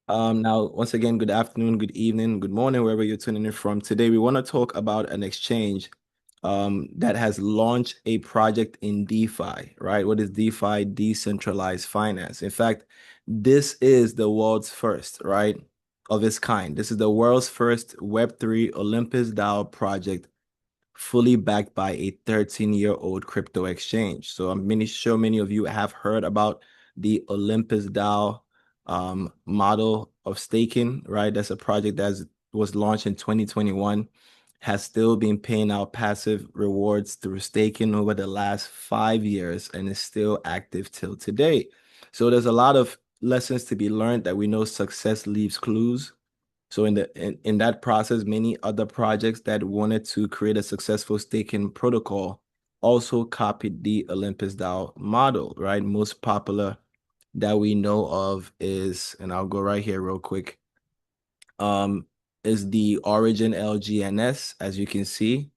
Now, once again, good afternoon, good evening, good morning, wherever you're tuning in from. Today, we want to talk about an exchange that has launched a project in DeFi, right? What is DeFi? Decentralized finance. In fact, this is the world's first, right, of its kind. This is the world's first Web3 Olympus DAO project fully backed by a 13-year-old crypto exchange. So I'm sure many of you have heard about the Olympus DAO model of staking, right? That's a project that was launched in 2021, has still been paying out passive rewards through staking over the last 5 years and is still active till today. So there's a lot of lessons to be learned that we know success leaves clues. So in that process, many other projects that wanted to create a successful staking protocol also copied the Olympus DAO model, right? Most popular that we know of is, and I'll go right here real quick, is the Origin LGNS, as you can see,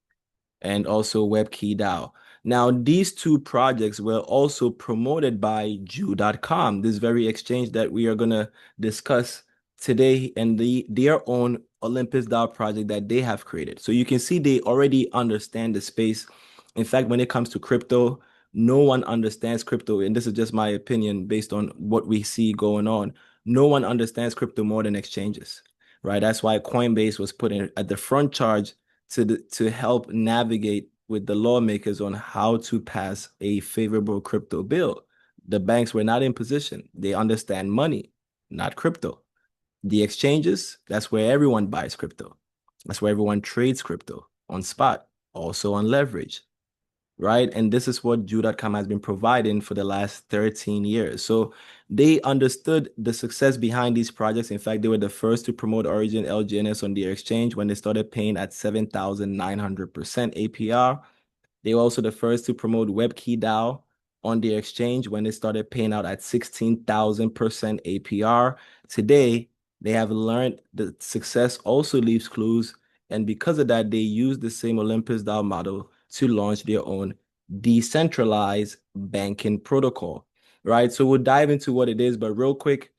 and also WebKey DAO. Now, these two projects were also promoted by Jew.com, this very exchange that we are going to discuss today, and their own Olympus DAO project that they have created. So you can see they already understand the space. In fact, when it comes to crypto, no one understands crypto, and this is just my opinion based on what we see going on. No one understands crypto more than exchanges, right? That's why Coinbase was put in at the front charge to help navigate with the lawmakers on how to pass a favorable crypto bill. The banks were not in position. They understand money, not crypto. The exchanges, that's where everyone buys crypto. That's where everyone trades crypto on spot, also on leverage, right? And this is what Jew.com has been providing for the last 13 years. So they understood the success behind these projects. In fact, they were the first to promote Origin LGNS on their exchange when they started paying at 7,900% APR. They were also the first to promote WebKey DAO on their exchange when they started paying out at 16,000% APR. Today, they have learned that success also leaves clues. And because of that, they use the same Olympus DAO model to launch their own decentralized banking protocol, right? So we'll dive into what it is, but real quick,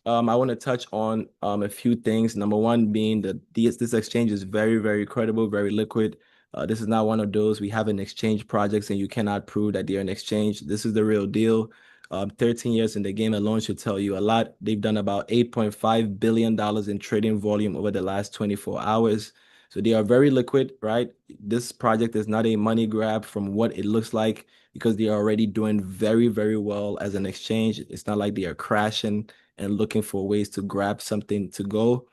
I want to touch on a few things. Number one being that this exchange is very, very credible, very liquid. This is not one of those we have an exchange projects and you cannot prove that they're an exchange. This is the real deal. 13 years in the game alone should tell you a lot. They've done about $8.5 billion in trading volume over the last 24 hours. So they are very liquid, right? This project is not a money grab from what it looks like because they are already doing very, very well as an exchange. It's not like they are crashing and looking for ways to grab something to go.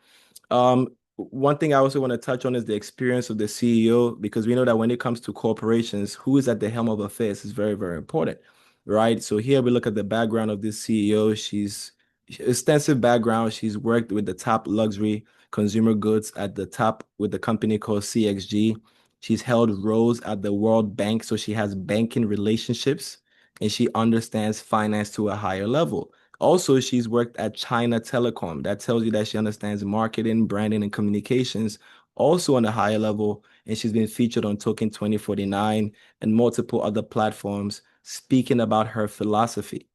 One thing I also want to touch on is the experience of the CEO, because we know that when it comes to corporations, who is at the helm of affairs is very, very important, right? So here we look at the background of this CEO. She's extensive background. She's worked with the top luxury consumer goods at the top with the company called CXG. She's held roles at the World Bank, so she has banking relationships and she understands finance to a higher level. Also, she's worked at China Telecom. That tells you that she understands marketing, branding, and communications also on a higher level. And she's been featured on Token 2049 and multiple other platforms speaking about her philosophy,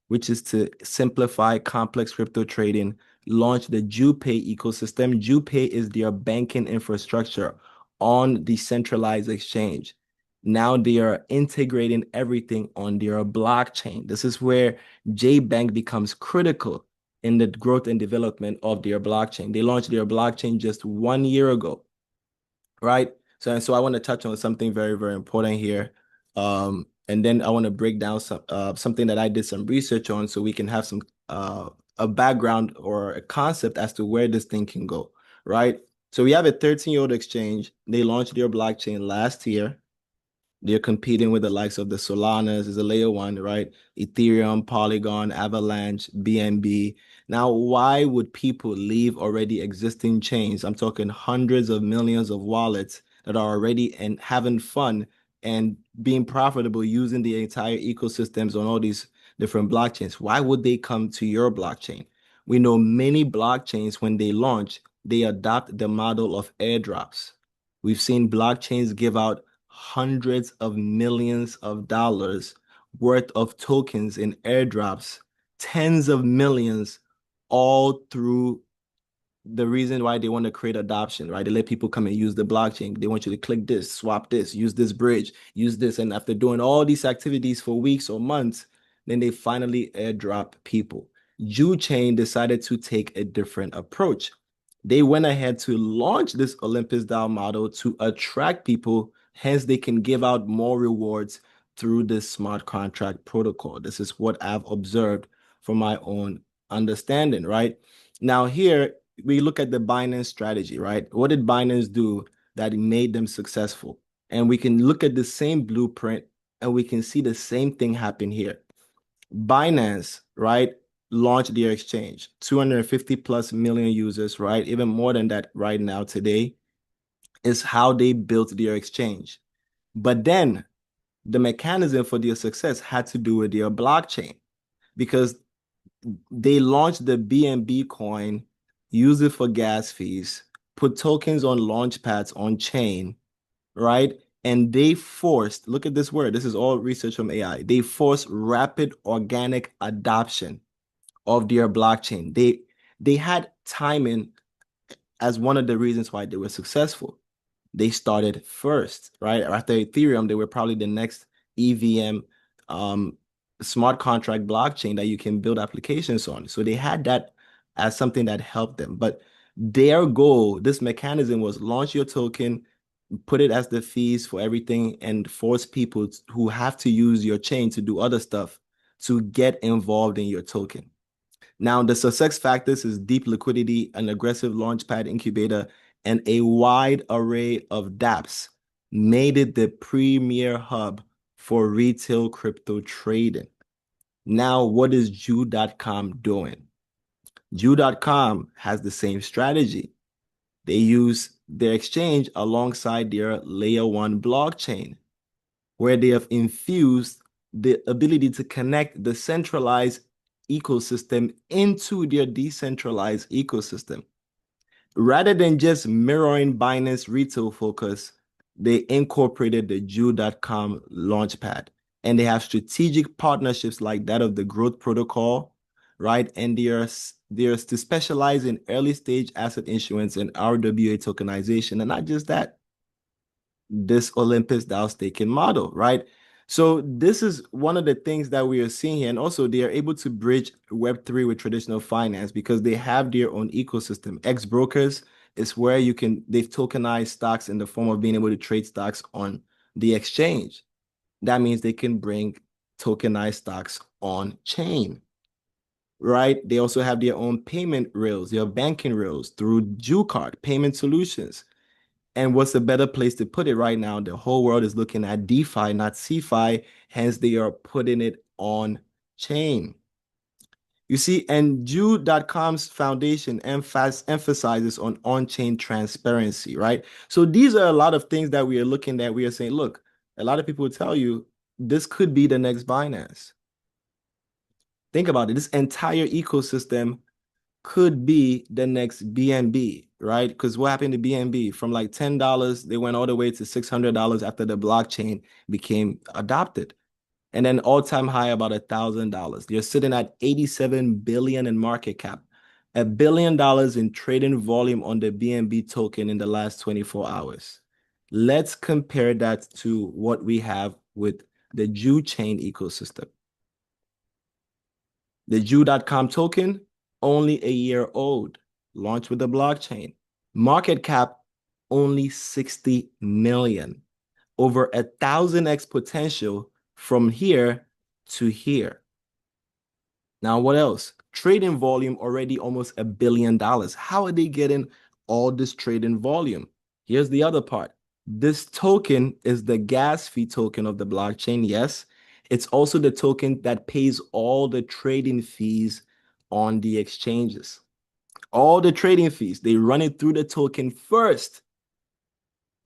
which is to simplify complex crypto trading, launch the JuPay ecosystem. JuPay is their banking infrastructure on the centralized exchange. Now they are integrating everything on their blockchain. This is where Jbank becomes critical in the growth and development of their blockchain. They launched their blockchain just 1 year ago, right? So I want to touch on something very, very important here. And then I want to break down something that I did some research on so we can have some a background or a concept as to where this thing can go, right? So we have a 13-year-old exchange. They launched their blockchain last year. They're competing with the likes of the Solanas, is a layer one, right? Ethereum, Polygon, Avalanche, BNB. Now, why would people leave already existing chains? I'm talking hundreds of millions of wallets that are already and having fun and being profitable using the entire ecosystems on all these different blockchains. Why would they come to your blockchain? We know many blockchains, when they launch, they adopt the model of airdrops. We've seen blockchains give out hundreds of millions of dollars worth of tokens in airdrops tens of millions all through the reason why they want to create adoption, right? They let people come and use the blockchain. They want you to click this, swap this, use this bridge, use this. And after doing all these activities for weeks or months, then they finally airdrop people. Chain decided to take a different approach. They went ahead to launch this Olympus DAO model to attract people, hence they can give out more rewards through this smart contract protocol. This is what I've observed from my own understanding, right? Now here, we look at the Binance strategy, right? What did Binance do that made them successful? And we can look at the same blueprint and we can see the same thing happen here. Binance, right, launched their exchange, 250 plus million users, right? Even more than that right now today is how they built their exchange. But then the mechanism for their success had to do with their blockchain because they launched the BNB coin, use it for gas fees, put tokens on launch pads on chain, right? And they forced, look at this word, this is all research from AI. They forced rapid organic adoption of their blockchain. They had timing as one of the reasons why they were successful. They started first, right? After Ethereum, they were probably the next EVM smart contract blockchain that you can build applications on. So they had that as something that helped them. But their goal, this mechanism was launch your token, put it as the fees for everything, and force people who have to use your chain to do other stuff to get involved in your token. Now, the success factors is deep liquidity, an aggressive launchpad incubator, and a wide array of dApps made it the premier hub for retail crypto trading. Now, what is Ju.com doing? Ju.com has the same strategy. They use their exchange alongside their layer one blockchain, where they have infused the ability to connect the centralized ecosystem into their decentralized ecosystem. Rather than just mirroring Binance retail focus, they incorporated the Ju.com launchpad. And they have strategic partnerships like that of the Growth Protocol, right? And they're to specialize in early stage asset issuance and RWA tokenization. And not just that, this Olympus DAO staking model, right? So this is one of the things that we are seeing here. And also they are able to bridge Web3 with traditional finance because they have their own ecosystem. X brokers is where they've tokenized stocks in the form of being able to trade stocks on the exchange. That means they can bring tokenized stocks on chain, right? They also have their own payment rails, their banking rails through JuCard, payment solutions. And what's a better place to put it right now? The whole world is looking at DeFi, not CeFi. Hence, they are putting it on chain. You see, and Ju.com's foundation emphasizes on-chain transparency, right? So these are a lot of things that we are looking at. We are saying, look, a lot of people will tell you this could be the next Binance. Think about it. This entire ecosystem could be the next BNB, right? Because what happened to BNB? From like $10, they went all the way to $600 after the blockchain became adopted. And then all-time high about $1,000. You're sitting at 87 billion in market cap, $1 billion in trading volume on the BNB token in the last 24 hours. Let's compare that to what we have with the Ju chain ecosystem. The Ju.com token, only a year old, launched with the blockchain. Market cap, only 60 million. Over 1,000x potential from here to here. Now, what else? Trading volume already almost $1 billion. How are they getting all this trading volume? Here's the other part. This token is the gas fee token of the blockchain, yes. It's also the token that pays all the trading fees on the exchanges. All the trading fees, they run it through the token first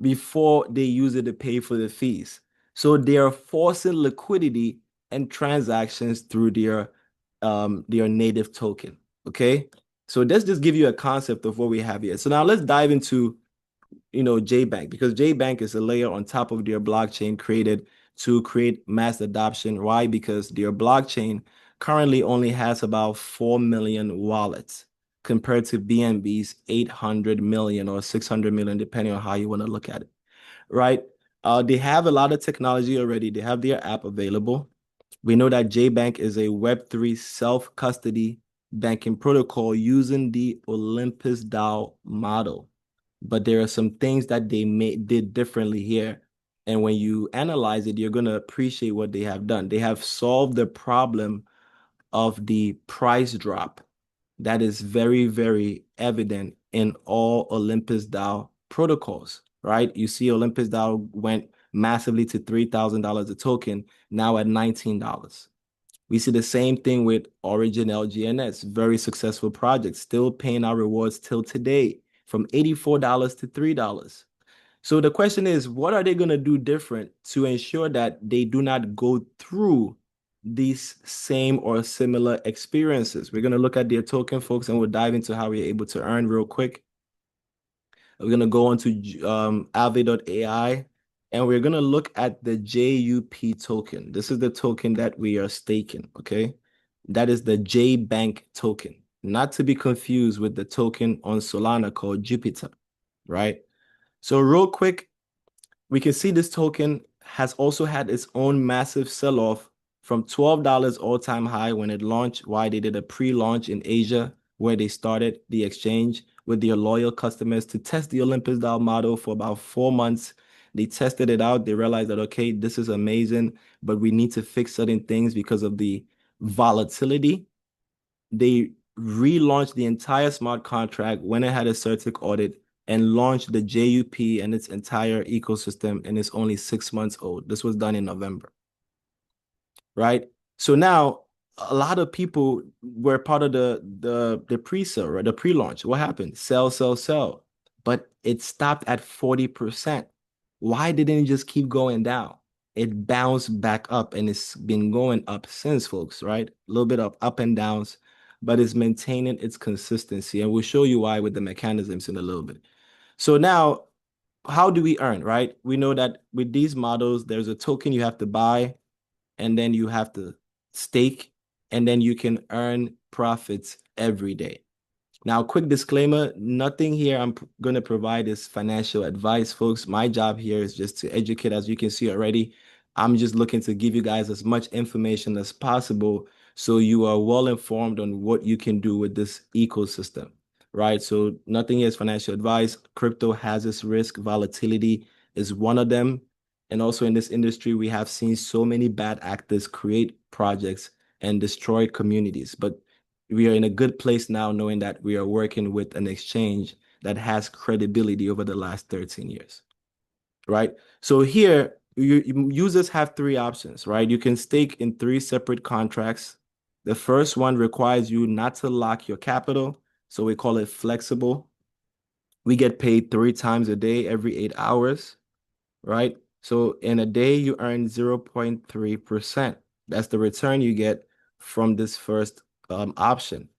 before they use it to pay for the fees. So they are forcing liquidity and transactions through their native token. Okay. So let's just give you a concept of what we have here. So now let's dive into Jbank, because Jbank is a layer on top of their blockchain created to create mass adoption. Why? Because their blockchain currently only has about 4 million wallets compared to BNB's 800 million or 600 million, depending on how you want to look at it, right? They have a lot of technology already. They have their app available. We know that Jbank is a Web3 self-custody banking protocol using the Olympus DAO model. But there are some things that did differently here. And when you analyze it, you're going to appreciate what they have done. They have solved the problem of the price drop that is very, very evident in all Olympus DAO protocols, right? You see Olympus DAO went massively to $3,000 a token, now at $19. We see the same thing with Origin LGNS, very successful project, still paying our rewards till today from $84 to $3. So the question is, what are they going to do different to ensure that they do not go through these same or similar experiences? We're going to look at their token, folks, and we'll dive into how we're able to earn real quick. We're going to go on to Aave.ai, and we're going to look at the JUP token. This is the token that we are staking, okay? That is the Jbank token, not to be confused with the token on Solana called Jupiter, right? So real quick, we can see this token has also had its own massive sell-off from $12 all-time high when it launched. Why they did a pre-launch in Asia where they started the exchange with their loyal customers to test the Olympus DAO model for about 4 months. They tested it out. They realized that, okay, this is amazing, but we need to fix certain things because of the volatility. They relaunched the entire smart contract when it had a CertiK audit and launched the JUP and its entire ecosystem, and it's only 6 months old. This was done in November, right? So now a lot of people were part of the pre-sale, right? The pre-launch. What happened? Sell, sell, sell. But it stopped at 40%. Why didn't it just keep going down? It bounced back up and it's been going up since, folks, right? A little bit of up and downs, but it's maintaining its consistency. And we'll show you why with the mechanisms in a little bit. So now, how do we earn, right? We know that with these models, there's a token you have to buy, and then you have to stake, and then you can earn profits every day. Now, quick disclaimer, nothing here I'm going to provide is financial advice, folks. My job here is just to educate. As you can see already, I'm just looking to give you guys as much information as possible so you are well informed on what you can do with this ecosystem, right? So nothing is financial advice. Crypto has its risk. Volatility is one of them. And also in this industry, we have seen so many bad actors create projects and destroy communities. But we are in a good place now knowing that we are working with an exchange that has credibility over the last 13 years, right? So here, users have three options, right? You can stake in three separate contracts. The first one requires you not to lock your capital, so we call it flexible. We get paid 3 times a day, every 8 hours, right? So in a day, you earn 0.3%. That's the return you get from this first option.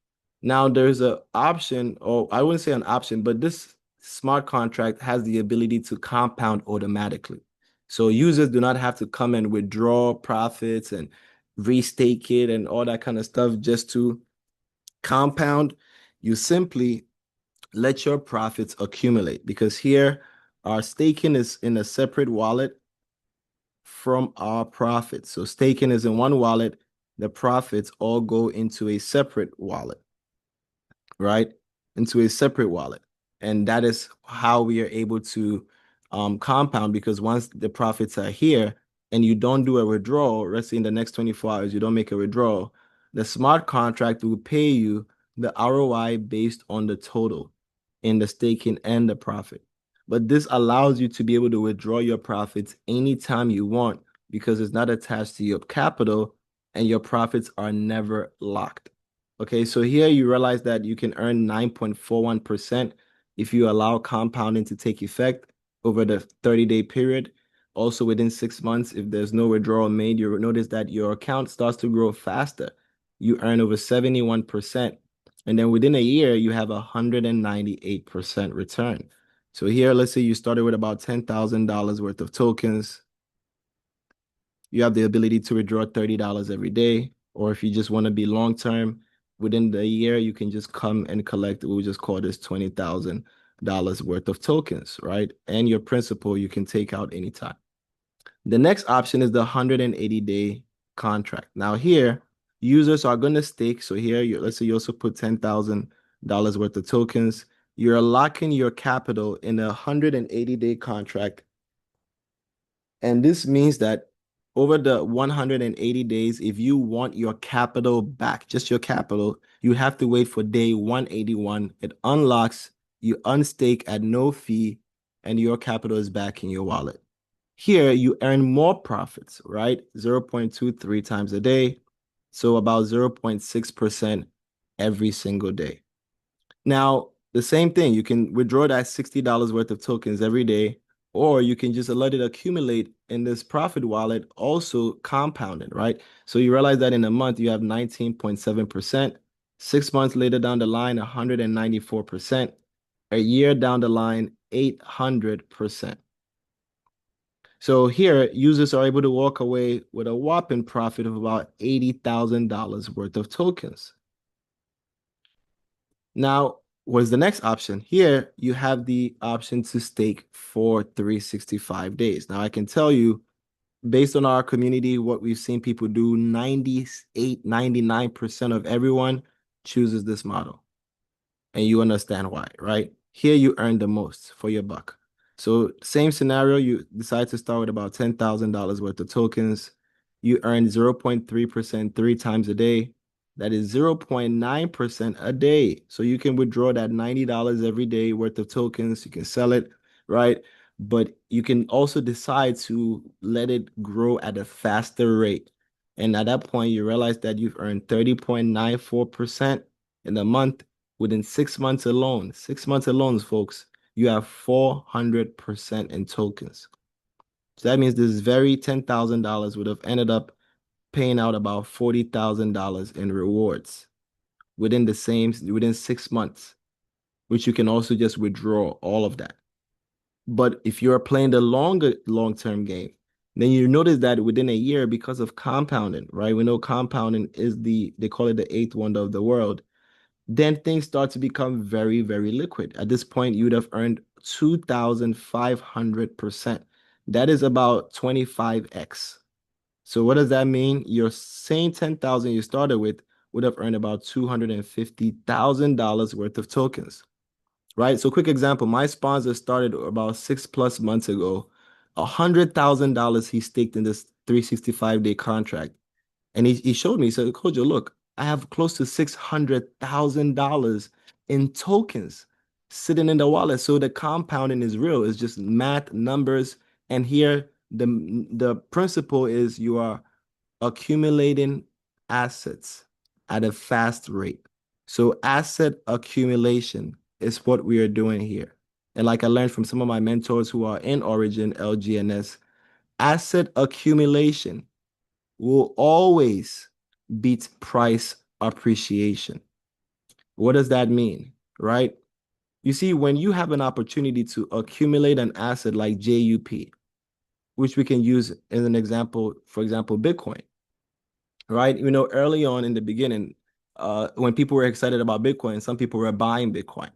Now there's an option, or I wouldn't say an option, but this smart contract has the ability to compound automatically. So users do not have to come and withdraw profits and restake it and all that kind of stuff just to compound. You simply let your profits accumulate, because here our staking is in a separate wallet from our profits. So staking is in one wallet, the profits all go into a separate wallet, right? Into a separate wallet. And that is how we are able to compound, because once the profits are here and you don't do a withdrawal, let's say in the next 24 hours, you don't make a withdrawal, the smart contract will pay you the ROI based on the total in the staking and the profit. But this allows you to be able to withdraw your profits anytime you want, because it's not attached to your capital and your profits are never locked. Okay, so here you realize that you can earn 9.41% if you allow compounding to take effect over the 30-day period. Also within 6 months, if there's no withdrawal made, you'll notice that your account starts to grow faster. You earn over 71%. And then within a year, you have 198% return. So here, let's say you started with about $10,000 worth of tokens. You have the ability to withdraw $30 every day. Or if you just want to be long term, within the year, you can just come and collect, we'll just call this $20,000 worth of tokens, right? And your principal you can take out anytime. The next option is the 180-day contract. Now here, users are going to stake. So here, let's say you also put $10,000 worth of tokens. You're locking your capital in a 180-day contract. And this means that over the 180 days, if you want your capital back, just your capital, you have to wait for day 181. It unlocks, you unstake at no fee, and your capital is back in your wallet. Here, you earn more profits, right? 0.23 times a day. So about 0.6% every single day. Now, the same thing, you can withdraw that $60 worth of tokens every day, or you can just let it accumulate in this profit wallet, also compounding, right? So you realize that in a month you have 19.7%. 6 months later down the line, 194%. A year down the line, 800%. So here, users are able to walk away with a whopping profit of about $80,000 worth of tokens. Now, what's the next option? Here, you have the option to stake for 365 days. Now, I can tell you, based on our community, what we've seen people do, 98, 99% of everyone chooses this model. And you understand why, right? Here, you earn the most for your buck. So same scenario, you decide to start with about $10,000 worth of tokens. You earn 0.3% 3 times a day. That is 0.9% a day. So you can withdraw that $90 every day worth of tokens. You can sell it, right? But you can also decide to let it grow at a faster rate. And at that point, you realize that you've earned 30.94% in a month within 6 months alone. 6 months alone, folks, you have 400% in tokens. So that means this very $10,000 would have ended up paying out about $40,000 in rewards within 6 months, which you can also just withdraw all of that. But if you're playing the long-term game, then you notice that within a year, because of compounding, right? We know compounding is they call it the eighth wonder of the world. Then things start to become very, very liquid. At this point, you would have earned 2,500%. That is about 25x. So what does that mean? Your same 10,000 you started with would have earned about $250,000 worth of tokens, right? So quick example, my sponsor started about 6+ months ago. $100,000 he staked in this 365-day contract. And he showed me, he said, Kojo, look, I have close to $600,000 in tokens sitting in the wallet. So the compounding is real. It's just math, numbers. And here, the principle is you are accumulating assets at a fast rate. So asset accumulation is what we are doing here. And like I learned from some of my mentors who are in Origin, LGNS, asset accumulation will always beat price appreciation. What does that mean, right? You see, when you have an opportunity to accumulate an asset like JUP, which we can use as an example, for example, Bitcoin, right? You know, early on in the beginning, when people were excited about Bitcoin, some people were buying Bitcoin.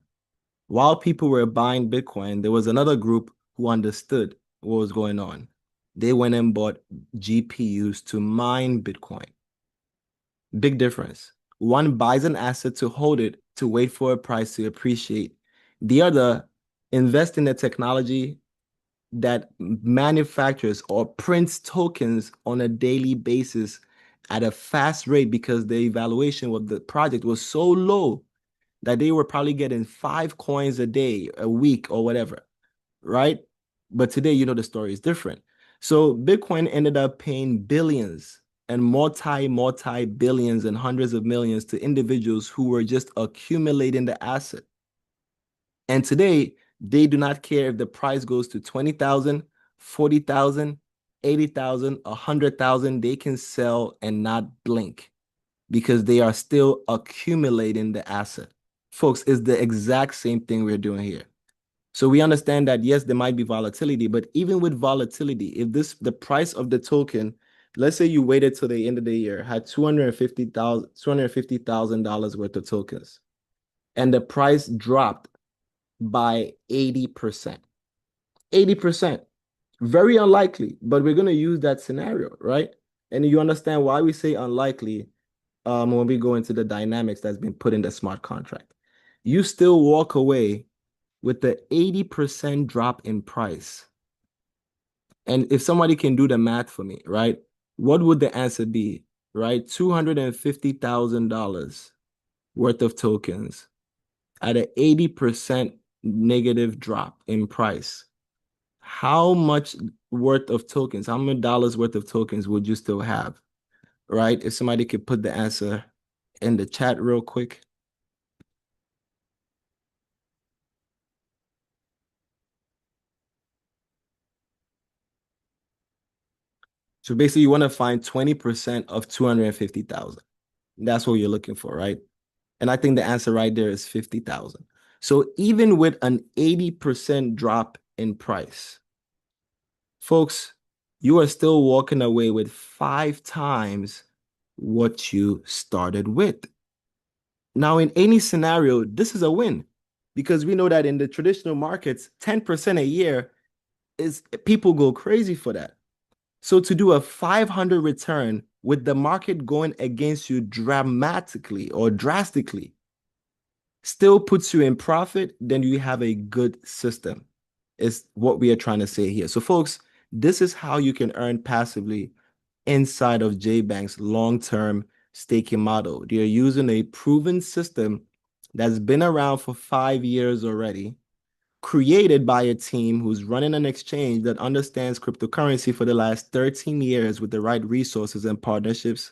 While people were buying Bitcoin, there was another group who understood what was going on. They went and bought GPUs to mine Bitcoin. Big difference. One buys an asset to hold it, to wait for a price to appreciate. The other invest in the technology that manufactures or prints tokens on a daily basis at a fast rate because the evaluation of the project was so low that they were probably getting 5 coins a day, a week, or whatever, right? But today, you know, the story is different. So Bitcoin ended up paying billions and multi billions and hundreds of millions to individuals who were just accumulating the asset. And today, they do not care if the price goes to 20,000, 40,000, 80,000, 100,000. They can sell and not blink because they are still accumulating the asset. Folks, it's the exact same thing we're doing here. So we understand that, yes, there might be volatility, but even with volatility, if the price of the token let's say you waited till the end of the year, had $250,000 worth of tokens, and the price dropped by 80%. 80%. Very unlikely, but we're going to use that scenario, right? And you understand why we say unlikely when we go into the dynamics that's been put in the smart contract. You still walk away with the 80% drop in price. And if somebody can do the math for me, right? What would the answer be, right? $250,000 worth of tokens at an 80% negative drop in price. How much worth of tokens, how many dollars worth of tokens would you still have, right? If somebody could put the answer in the chat real quick. So basically you want to find 20% of 250,000. That's what you're looking for, right? And I think the answer right there is 50,000. So even with an 80% drop in price, folks, you are still walking away with 5 times what you started with. Now, in any scenario, this is a win because we know that in the traditional markets, 10% a year is people go crazy for that. So to do a 500 return with the market going against you dramatically or drastically still puts you in profit, then you have a good system, is what we are trying to say here. So, folks, this is how you can earn passively inside of Jbank's long-term staking model. They're using a proven system that's been around for 5 years already, created by a team who's running an exchange that understands cryptocurrency for the last 13 years with the right resources and partnerships.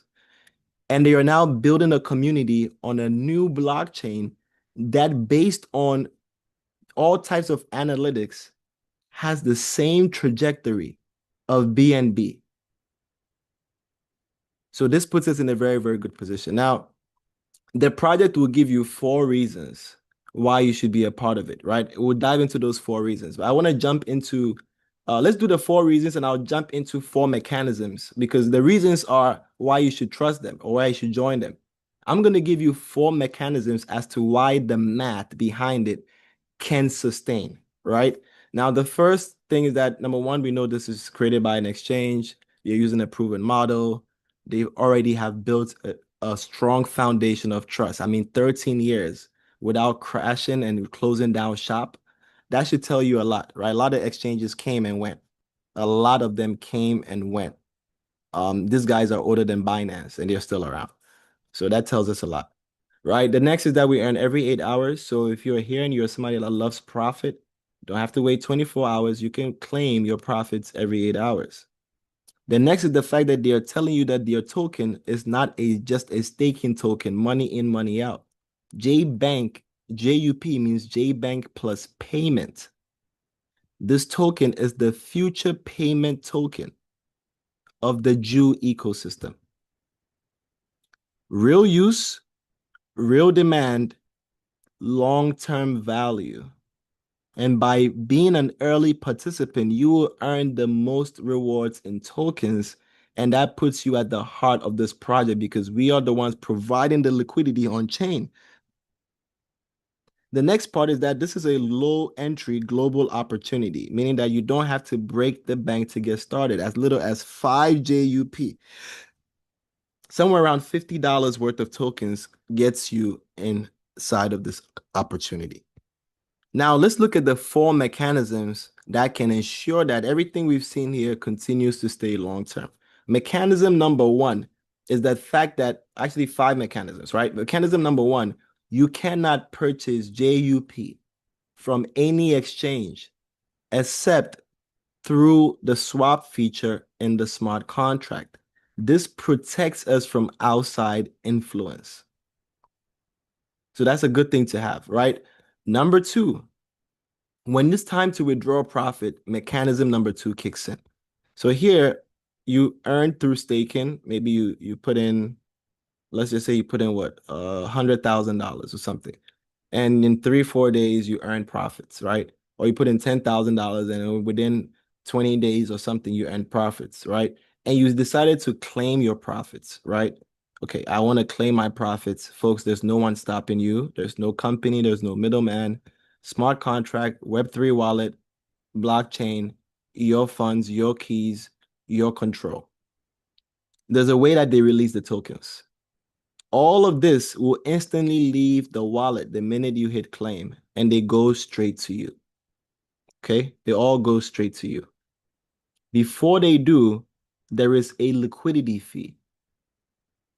And they are now building a community on a new blockchain that, based on all types of analytics, has the same trajectory of BNB. So this puts us in a very, very good position. Now, the project will give you 4 reasons why you should be a part of it, right? We'll dive into those 4 reasons. But I want to jump into, let's do the 4 reasons and I'll jump into 4 mechanisms because the reasons are why you should trust them or why you should join them. I'm going to give you 4 mechanisms as to why the math behind it can sustain, right? Now, the first thing is that number one, we know this is created by an exchange. You're using a proven model. They already have built a strong foundation of trust. I mean, 13 years without crashing and closing down shop. That should tell you a lot, right? A lot of exchanges came and went. A lot of them came and went. These guys are older than Binance and they're still around. So that tells us a lot, right? The next is that we earn every 8 hours. So if you're here and you're somebody that loves profit, don't have to wait 24 hours. You can claim your profits every 8 hours. The next is the fact that they are telling you that their token is not just a staking token, money in, money out. Jbank, JUP means Jbank plus payment. This token is the future payment token of the Jew ecosystem. Real use, real demand, long-term value. And by being an early participant, you will earn the most rewards in tokens. And that puts you at the heart of this project because we are the ones providing the liquidity on chain. The next part is that this is a low entry global opportunity, meaning that you don't have to break the bank to get started. As little as 5 JUP, somewhere around $50 worth of tokens gets you inside of this opportunity. Now, let's look at the 4 mechanisms that can ensure that everything we've seen here continues to stay long term. Mechanism number one is the fact that actually 5 mechanisms, right? Mechanism number one, you cannot purchase JUP from any exchange except through the swap feature in the smart contract. This protects us from outside influence. So that's a good thing to have, right? Number two, when it's time to withdraw profit, mechanism number two kicks in. So here you earn through staking. Maybe you put in, let's just say you put in what, $100,000 or something. And in 3-4 days you earn profits, right? Or you put in $10,000 and within 20 days or something you earn profits, right? and you decided to claim your profits, right? Okay, I want to claim my profits. Folks, there's no one stopping you. There's no company, there's no middleman. Smart contract, Web3 wallet, blockchain, your funds, your keys, your control. There's a way that they release the tokens. All of this will instantly leave the wallet the minute you hit claim, and they go straight to you. Okay? They all go straight to you. Before they do, there is a liquidity fee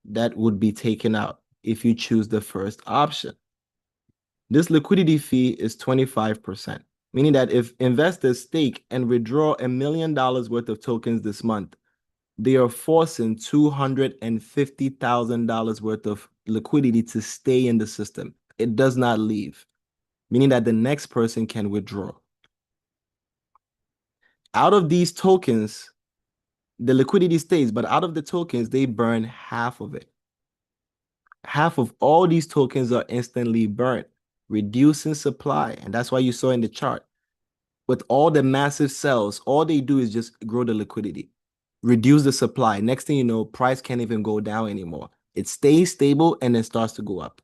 that would be taken out if you choose the first option. This liquidity fee is 25%, meaning that if investors stake and withdraw $1 million worth of tokens this month, they are forcing $250,000 worth of liquidity to stay in the system. It does not leave, meaning that the next person can withdraw. Out of these tokens, the liquidity stays, but out of the tokens, they burn half of it. Half of all these tokens are instantly burnt, reducing supply. And that's why you saw in the chart, with all the massive sales, all they do is just grow the liquidity, reduce the supply. Next thing you know, price can't even go down anymore. It stays stable and then starts to go up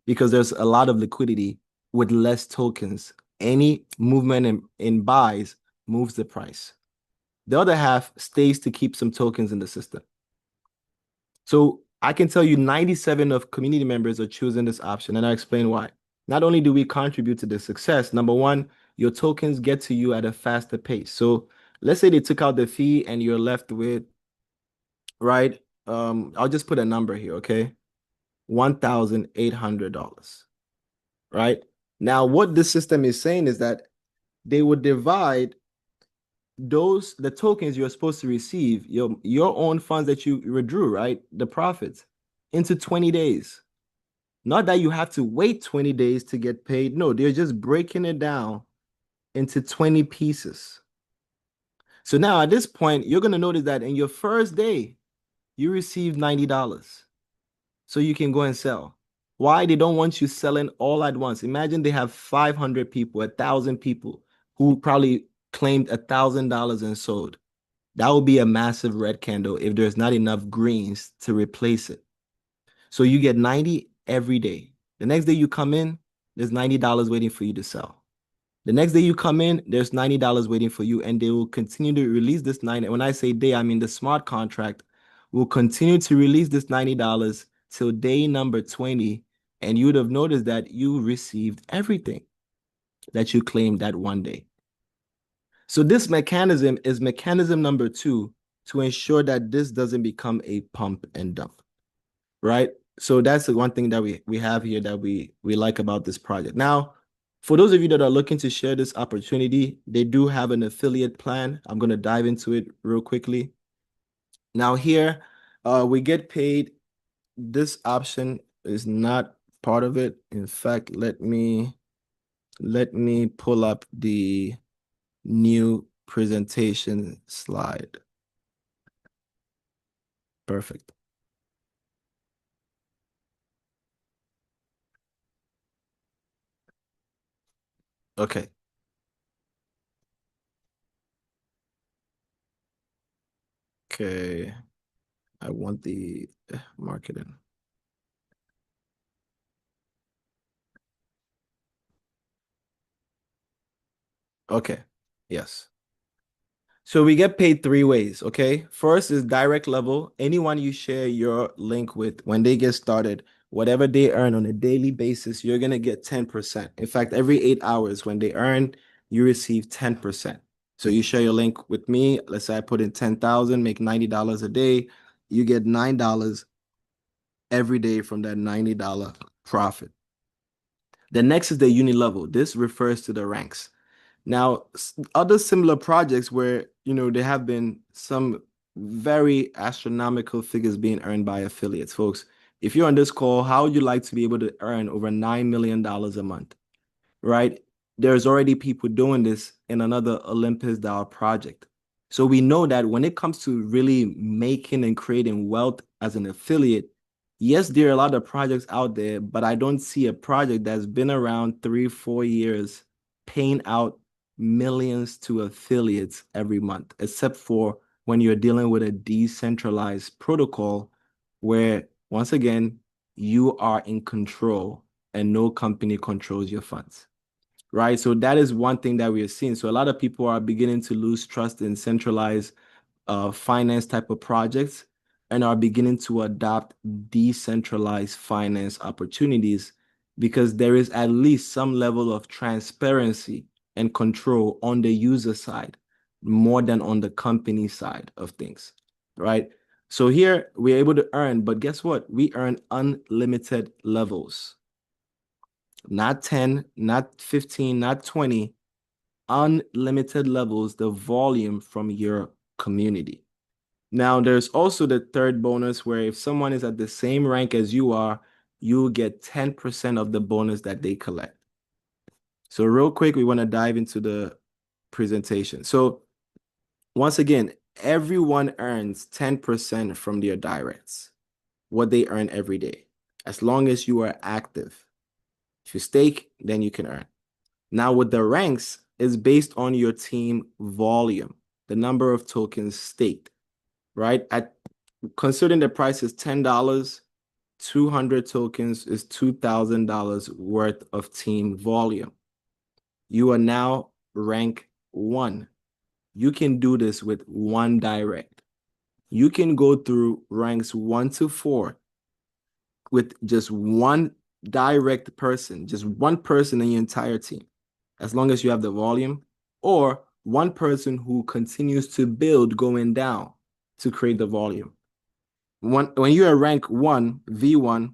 because there's a lot of liquidity with less tokens. Any movement in buys moves the price. The other half stays to keep some tokens in the system. So I can tell you 97 of community members are choosing this option, and I'll explain why. Not only do we contribute to the success, number one, your tokens get to you at a faster pace. So let's say they took out the fee and you're left with, right? I'll just put a number here, okay? $1,800, right? Now, what this system is saying is that they would divide the tokens you're supposed to receive, your own funds that you withdrew, right? The profits, into 20 days. Not that you have to wait 20 days to get paid. No, they're just breaking it down into 20 pieces. So now at this point, you're going to notice that in your first day, you receive $90. So you can go and sell. Why? They don't want you selling all at once. Imagine they have 500 people, 1,000 people who probably claimed $1,000 and sold. That would be a massive red candle if there's not enough greens to replace it. So you get 90 every day. The next day you come in, there's $90 waiting for you to sell. The next day you come in, there's $90 waiting for you, and they will continue to release this 90. When I say day, I mean the smart contract will continue to release this $90 till day number 20, and you would have noticed that you received everything that you claimed that one day. So this mechanism is mechanism number 2 to ensure that this doesn't become a pump and dump, right? So that's the one thing that we have here that we like about this project. Now, for those of you that are looking to share this opportunity, they do have an affiliate plan. I'm going to dive into it real quickly. Now here, we get paid. This option is not part of it. In fact, let me pull up the new presentation slide. Perfect. Okay. Okay. I want the marketing. Okay. Yes. So we get paid 3 ways, okay? First is direct level. Anyone you share your link with, when they get started, whatever they earn on a daily basis, you're gonna get 10%. In fact, every 8 hours when they earn, you receive 10%. So you share your link with me. Let's say I put in 10,000, make $90 a day. You get $9 every day from that $90 profit. The next is the uni level. This refers to the ranks. Now, other similar projects where, there have been some very astronomical figures being earned by affiliates. Folks, if you're on this call, how would you like to be able to earn over $9 million a month, right? There's already people doing this in another Olympus style project. So we know that when it comes to really making and creating wealth as an affiliate, yes, there are a lot of projects out there, but I don't see a project that's been around 3-4 years paying out millions to affiliates every month, except for when you're dealing with a decentralized protocol where, once again, you are in control and no company controls your funds, right? So that is one thing that we are seeing. So a lot of people are beginning to lose trust in centralized finance type of projects and are beginning to adopt decentralized finance opportunities because there is at least some level of transparency and control on the user side more than on the company side of things, right? So here we're able to earn, but guess what? We earn unlimited levels, not 10, not 15, not 20, unlimited levels, the volume from your community. Now, there's also the third bonus where if someone is at the same rank as you are, you get 10% of the bonus that they collect. So real quick, we want to dive into the presentation. So once again, everyone earns 10% from their directs, what they earn every day, as long as you are active. If you stake, then you can earn. Now with the ranks, is based on your team volume, the number of tokens staked, right? Considering the price is $10, 200 tokens is $2,000 worth of team volume. You are now rank 1. You can do this with one direct. You can go through ranks 1 to 4 with just one direct person, just one person in your entire team, as long as you have the volume, or one person who continues to build going down to create the volume. When you are rank 1, V1,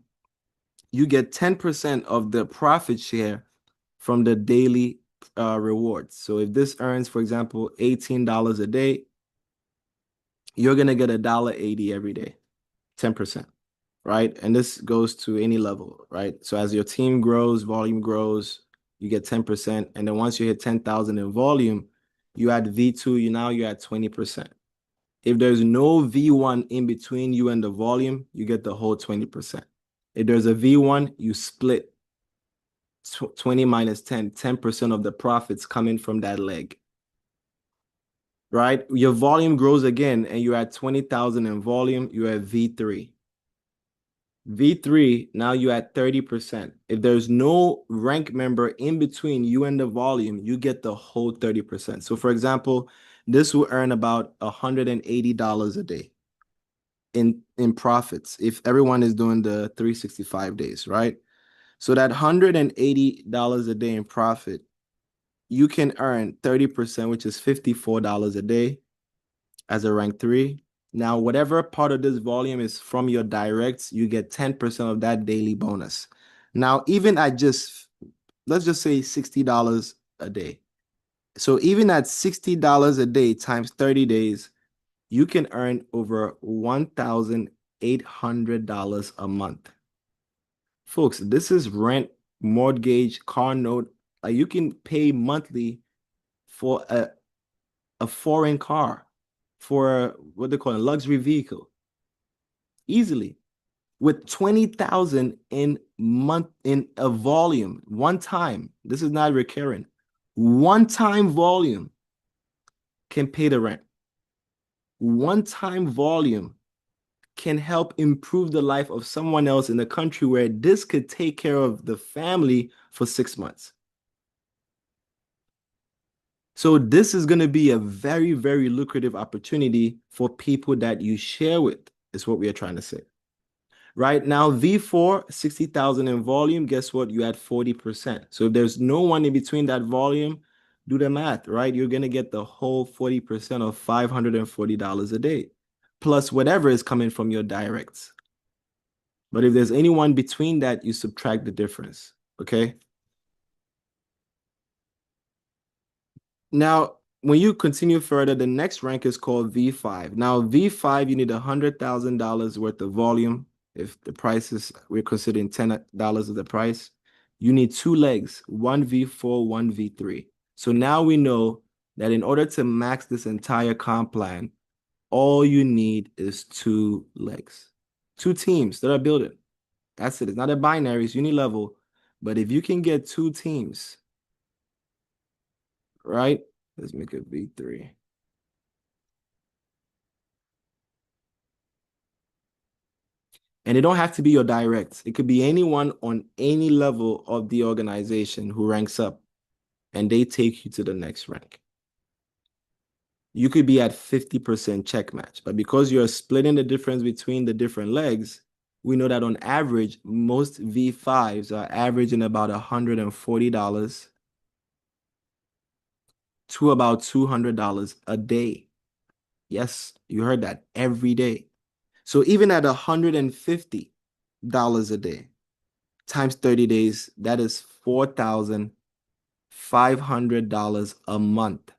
you get 10% of the profit share from the daily rewards. So if this earns, for example, $18 a day, you're going to get $1.80 every day, 10%, right? And this goes to any level, right? So as your team grows, volume grows, you get 10%. And then once you hit 10,000 in volume, you add V2, you're at 20%. If there's no V1 in between you and the volume, you get the whole 20%. If there's a V1, you split 20 minus 10, 10% of the profits coming from that leg, right? Your volume grows again and you're at 20,000 in volume, you're at V3. V3, now you're at 30%. If there's no rank member in between you and the volume, you get the whole 30%. So for example, this will earn about $180 a day in profits if everyone is doing the 365 days, right? So that $180 a day in profit, you can earn 30%, which is $54 a day as a rank 3. Now, whatever part of this volume is from your directs, you get 10% of that daily bonus. Now, even at let's just say $60 a day. So even at $60 a day times 30 days, you can earn over $1,800 a month. Folks, this is rent, mortgage, car note. You can pay monthly for a foreign car, for what they call a luxury vehicle, easily with 20,000 in a volume, one time. This is not recurring. One time volume can pay the rent. One time volume can help improve the life of someone else in the country where this could take care of the family for 6 months. So this is going to be a very, very lucrative opportunity for people that you share with, is what we are trying to say. Right now, V4, 60,000 in volume, guess what? You add 40%. So if there's no one in between that volume, do the math, right? You're going to get the whole 40% of $540 a day, plus whatever is coming from your directs. But if there's anyone between that, you subtract the difference, okay? Now, when you continue further, the next rank is called V5. Now, V5, you need $100,000 worth of volume. If the price is, we're considering $10 of the price, you need 2 legs, one V4, one V3. So now we know that in order to max this entire comp plan, all you need is 2 legs, 2 teams that are building. That's it. It's not a binary, it's unilevel. But if you can get 2 teams, right? Let's make it V3. And it don't have to be your direct. It could be anyone on any level of the organization who ranks up, and they take you to the next rank. You could be at 50% check match, but because you're splitting the difference between the different legs, we know that on average, most V5s are averaging about $140 to about $200 a day. Yes, you heard that, every day. So even at $150 a day times 30 days, that is $4,500 a month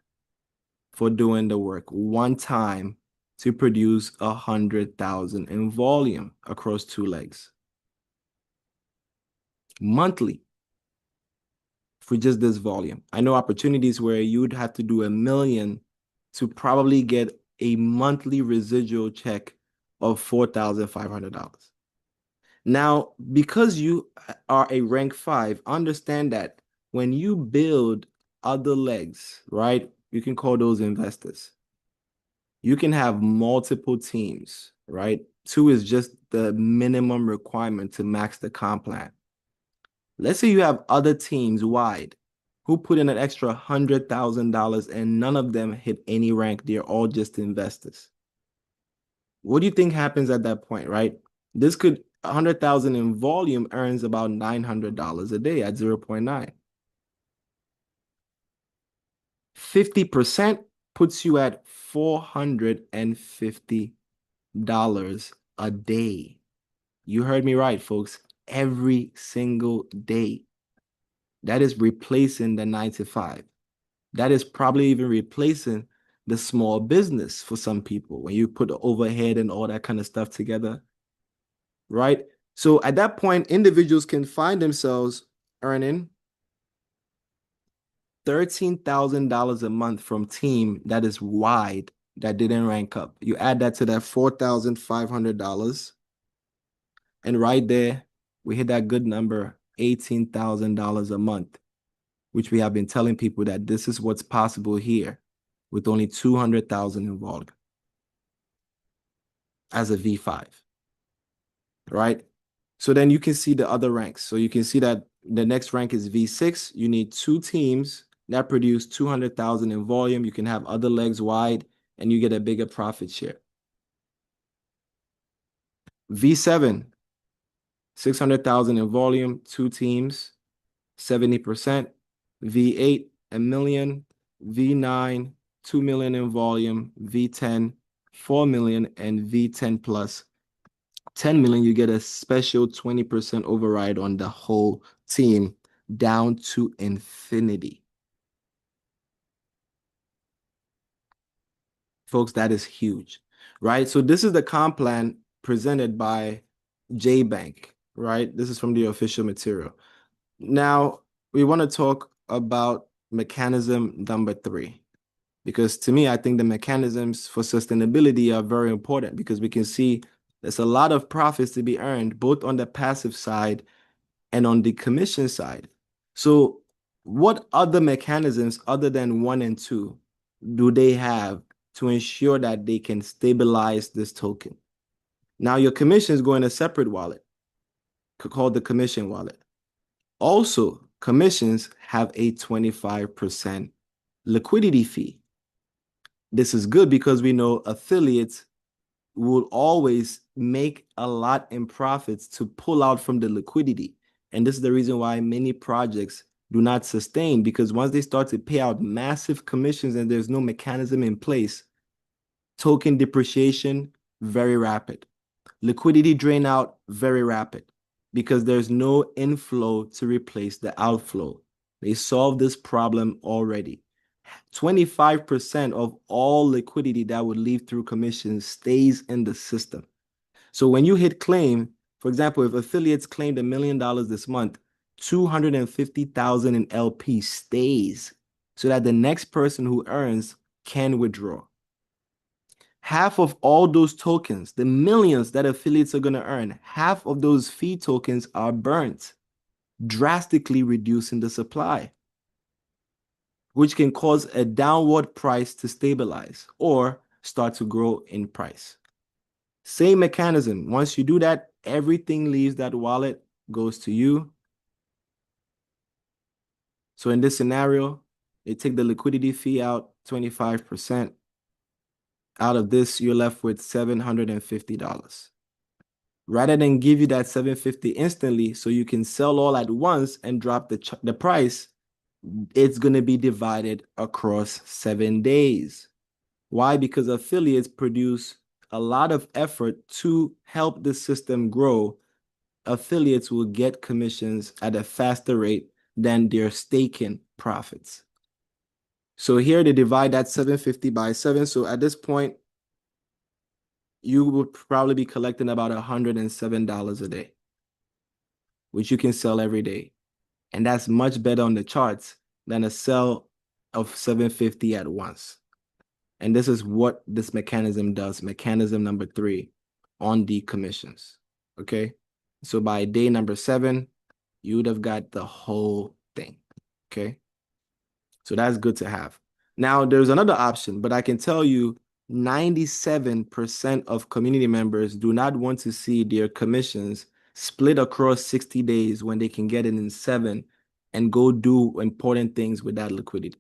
for doing the work one time to produce 100,000 in volume across 2 legs monthly for just this volume. I know opportunities where you'd have to do $1 million to probably get a monthly residual check of $4,500. Now, because you are a rank 5, understand that when you build other legs, right? You can call those investors. You can have multiple teams, right? 2 is just the minimum requirement to max the comp plan. Let's say you have other teams wide who put in an extra $100,000 and none of them hit any rank. They're all just investors. What do you think happens at that point, right? This could 100,000 in volume earns about $900 a day at 0.9. 50% puts you at $450 a day. You heard me right, folks. Every single day. That is replacing the 9 to 5. That is probably even replacing the small business for some people when you put the overhead and all that kind of stuff together, right? So at that point, individuals can find themselves earning $13,000 a month from team that is wide that didn't rank up. You add that to that $4,500, and right there, we hit that good number, $18,000 a month, which we have been telling people that this is what's possible here with only 200,000 involved as a V5, right? So then you can see the other ranks. So you can see that the next rank is V6. You need 2 teams that produce 200,000 in volume. You can have other legs wide and you get a bigger profit share. V7, 600,000 in volume, 2 teams, 70%. V8, $1 million. V9, 2 million in volume. V10, 4 million, and V10 plus 10 million, you get a special 20% override on the whole team down to infinity. Folks, that is huge, right? So this is the comp plan presented by Jbank, right? This is from the official material. Now, we want to talk about mechanism number 3, because to me, I think the mechanisms for sustainability are very important because we can see there's a lot of profits to be earned both on the passive side and on the commission side. So what other mechanisms other than 1 and 2 do they have to ensure that they can stabilize this token? Now your commissions go in a separate wallet called the commission wallet. Also, commissions have a 25% liquidity fee. This is good because we know affiliates will always make a lot in profits to pull out from the liquidity. And this is the reason why many projects do not sustain, because once they start to pay out massive commissions and there's no mechanism in place, token depreciation, very rapid. Liquidity drain out, very rapid, because there's no inflow to replace the outflow. They solved this problem already. 25% of all liquidity that would leave through commissions stays in the system. So when you hit claim, for example, if affiliates claimed $1 million this month, 250,000 in LP stays so that the next person who earns can withdraw. Half of all those tokens, the millions that affiliates are going to earn, half of those fee tokens are burnt, drastically reducing the supply, which can cause a downward price to stabilize or start to grow in price. Same mechanism. Once you do that, Everything leaves that wallet, goes to you. So in this scenario, they take the liquidity fee out, 25%. Out of this, you're left with $750. Rather than give you that 750 instantly so you can sell all at once and drop the price, it's going to be divided across 7 days. Why? Because affiliates produce a lot of effort to help the system grow. Affiliates will get commissions at a faster rate than their staking profits. So here they divide that 750 by 7. So at this point, you would probably be collecting about $107 a day, which you can sell every day. And that's much better on the charts than a sell of 750 at once. And this is what this mechanism does. Mechanism number 3 on the commissions. Okay. So by day number 7, you would have got the whole thing. Okay. So that's good to have. Now there's another option, but I can tell you 97% of community members do not want to see their commissions split across 60 days when they can get it in 7 and go do important things with that liquidity,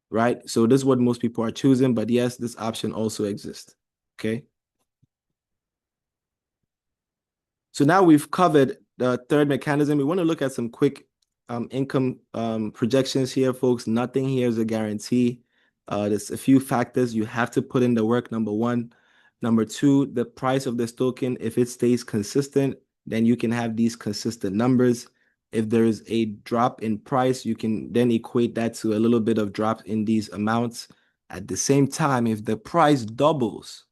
right? So this is what most people are choosing, but yes, this option also exists, okay? So now we've covered the third mechanism. We want to look at some quick income projections here, folks. Nothing here is a guarantee. There's a few factors you have to put in the work. Number 1. Number 2, the price of this token, if it stays consistent, then you can have these consistent numbers. If there's a drop in price, you can then equate that to a little bit of drop in these amounts. At the same time, if the price doubles,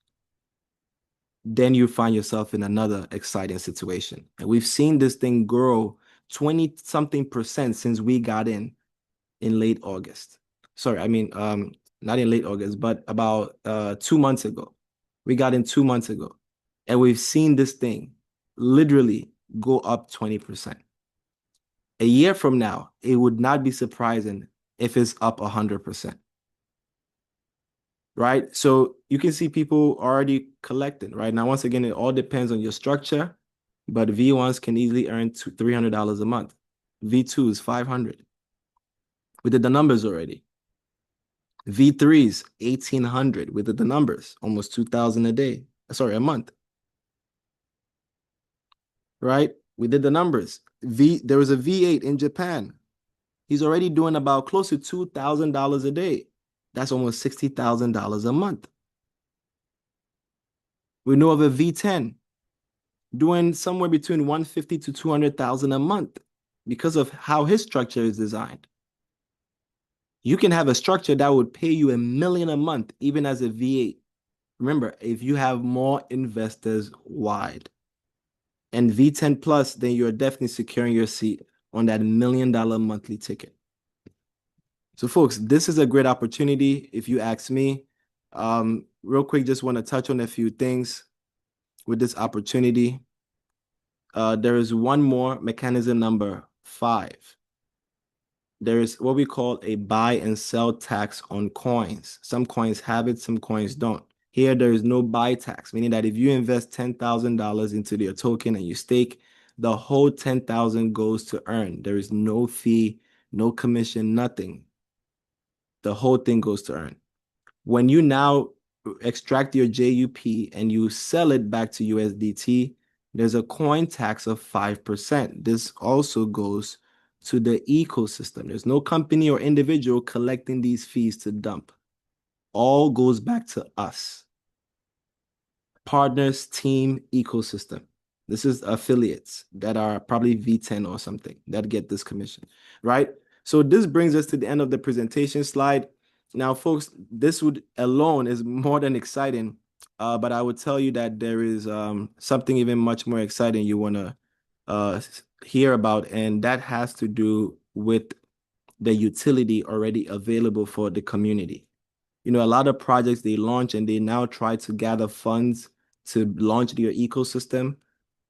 then you find yourself in another exciting situation. And we've seen this thing grow 20 something percent since we got in late August. Sorry, I mean, not in late August, but about 2 months ago. We got in 2 months ago. And we've seen this thing literally go up 20%. A year from now, it would not be surprising if it's up 100%. Right? So you can see people already collecting, right? Now, once again, it all depends on your structure, but V1s can easily earn $300 a month. V2 is 500. We did the numbers already. V3s, 1,800. We did the numbers, almost 2,000 a day. Sorry, a month. Right? We did the numbers. There was a V8 in Japan. He's already doing about close to $2,000 a day. That's almost $60,000 a month. We know of a V10 doing somewhere between 150 to 200,000 a month because of how his structure is designed. You can have a structure that would pay you $1 million a month, even as a V8. Remember, if you have more investors wide and V10 plus, then you're definitely securing your seat on that $1 million monthly ticket. So folks, this is a great opportunity if you ask me. Real quick, just want to touch on a few things with this opportunity. There is one more mechanism, number 5. There is what we call a buy and sell tax on coins. Some coins have it, some coins don't. Here, there is no buy tax, meaning that if you invest $10,000 into your token and you stake, the whole $10,000 goes to earn. There is no fee, no commission, nothing. The whole thing goes to earn. When you now extract your JUP and you sell it back to USDT, there's a coin tax of 5%. This also goes to the ecosystem. There's no company or individual collecting these fees to dump. All goes back to us. Partners, team, ecosystem. This is affiliates that are probably V10 or something that get this commission, right? So this brings us to the end of the presentation slide. Now, folks, this would alone is more than exciting, but I would tell you that there is something even much more exciting you want to hear about, and that has to do with the utility already available for the community. You know, a lot of projects they launch and they now try to gather funds to launch their ecosystem.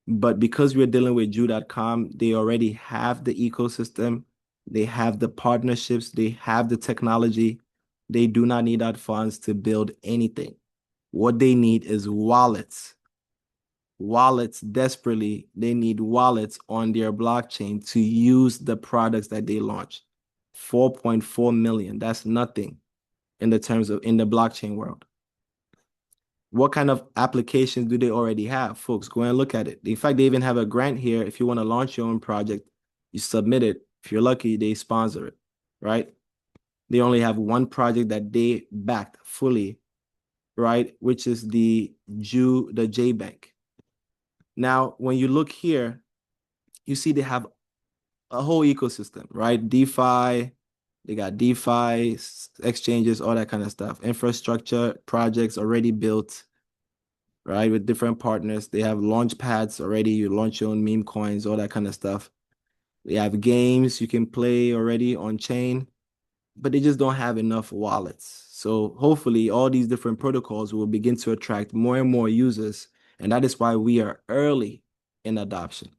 But because we're dealing with Ju.com, they already have the ecosystem, they have the partnerships, they have the technology. They do not need our funds to build anything. What they need is wallets. wallets desperately. They need wallets on their blockchain to use the products that they launch. 4.4 million. That's nothing in the terms of in the blockchain world. What kind of applications do they already have? Folks, go and look at it. In fact, they even have a grant here. If you want to launch your own project, you submit it. If you're lucky, they sponsor it, right? They only have one project that they backed fully, right? Which is the Jbank. Now, when you look here, you see they have a whole ecosystem, right? DeFi, they got DeFi, exchanges, all that kind of stuff. Infrastructure projects already built, right? With different partners. They have launch pads already. You launch your own meme coins, all that kind of stuff. They have games you can play already on chain, but they just don't have enough wallets. So hopefully all these different protocols will begin to attract more and more users. And that is why we are early in adoption.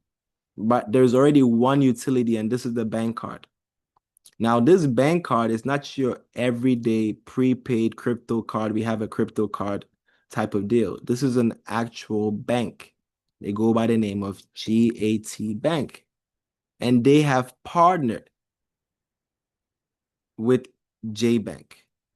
But there's already one utility, and this is the bank card. Now, this bank card is not your everyday prepaid crypto card. We have a crypto card type of deal. This is an actual bank. They go by the name of GAT Bank. And they have partnered with Jbank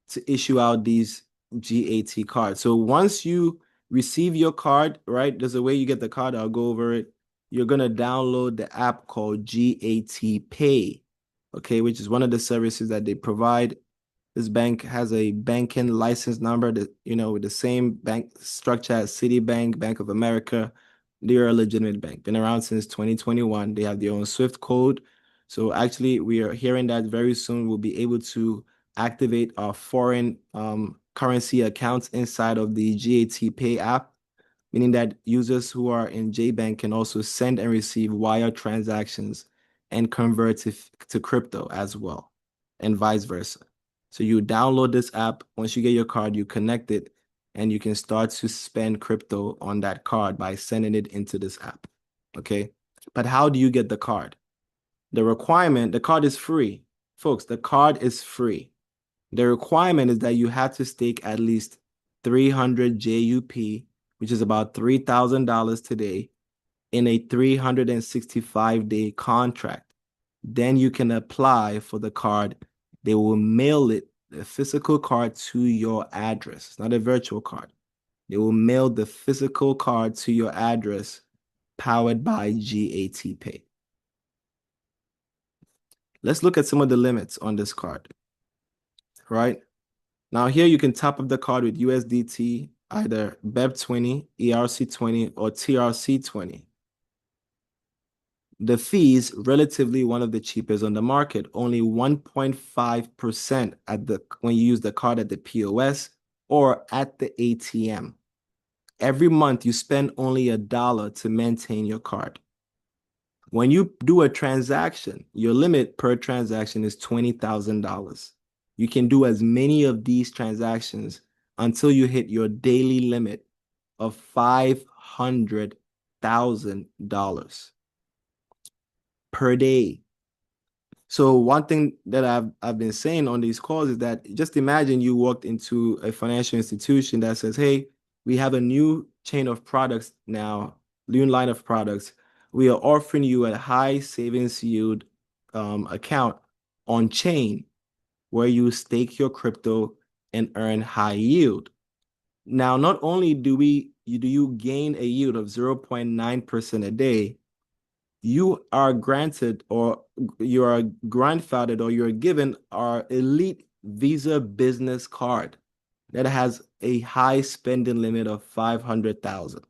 to issue out these GAT cards. So once you receive your card, right, there's a way you get the card. I'll go over it. You're going to download the app called GAT Pay, okay, which is one of the services that they provide. This bank has a banking license number that, with the same bank structure as Citibank, Bank of America. They're a legitimate bank, been around since 2021. They have their own Swift code. So actually, we are hearing that very soon we'll be able to activate our foreign currency accounts inside of the GAT Pay app, meaning that users who are in Jbank can also send and receive wire transactions and convert to crypto as well, and vice versa. So you download this app. Once you get your card, you connect it, and you can start to spend crypto on that card by sending it into this app, okay? But how do you get the card? The card is free. Folks, the card is free. The requirement is that you have to stake at least 300 JUP, which is about $3,000 today, in a 365-day contract. Then you can apply for the card. They will mail it, the physical card, to your address. It's not a virtual card. They will mail the physical card to your address, powered by GAT Pay. Let's look at some of the limits on this card, right? Now here you can top up the card with USDT, either BEP20, ERC20, or TRC20. The fees, relatively one of the cheapest on the market, only 1.5% when you use the card at the POS or at the ATM. Every month you spend only $1 to maintain your card. When you do a transaction, your limit per transaction is $20,000. You can do as many of these transactions until you hit your daily limit of $500,000 per day. So one thing that I've been saying on these calls is that just imagine you walked into a financial institution that says, hey, we have a new chain of products now, new line of products. We are offering you a high savings yield account on chain where you stake your crypto and earn high yield. Now, not only do you gain a yield of 0.9% a day, you are granted, or you are grandfathered, or you're given our elite Visa business card that has a high spending limit of $500,000.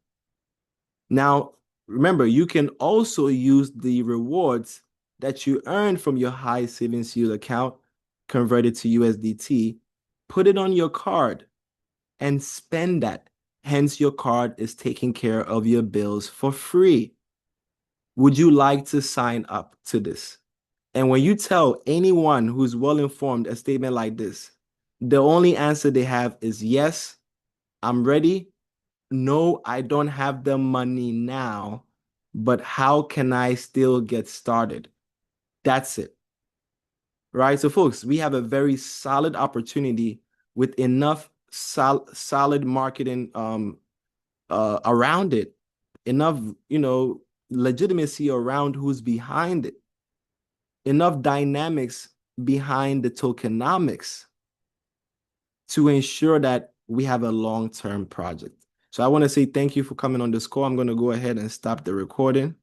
Now, remember, you can also use the rewards that you earn from your high savings yield account, converted to USDT, put it on your card, and spend that. Hence, your card is taking care of your bills for free. Would you like to sign up to this? And when you tell anyone who's well-informed a statement like this, the only answer they have is yes, I'm ready. No, I don't have the money now, but how can I still get started? That's it. Right? So folks, we have a very solid opportunity with enough solid marketing around it, enough, legitimacy around who's behind it, enough dynamics behind the tokenomics to ensure that we have a long-term project. So I want to say thank you for coming on this call. I'm going to go ahead and stop the recording.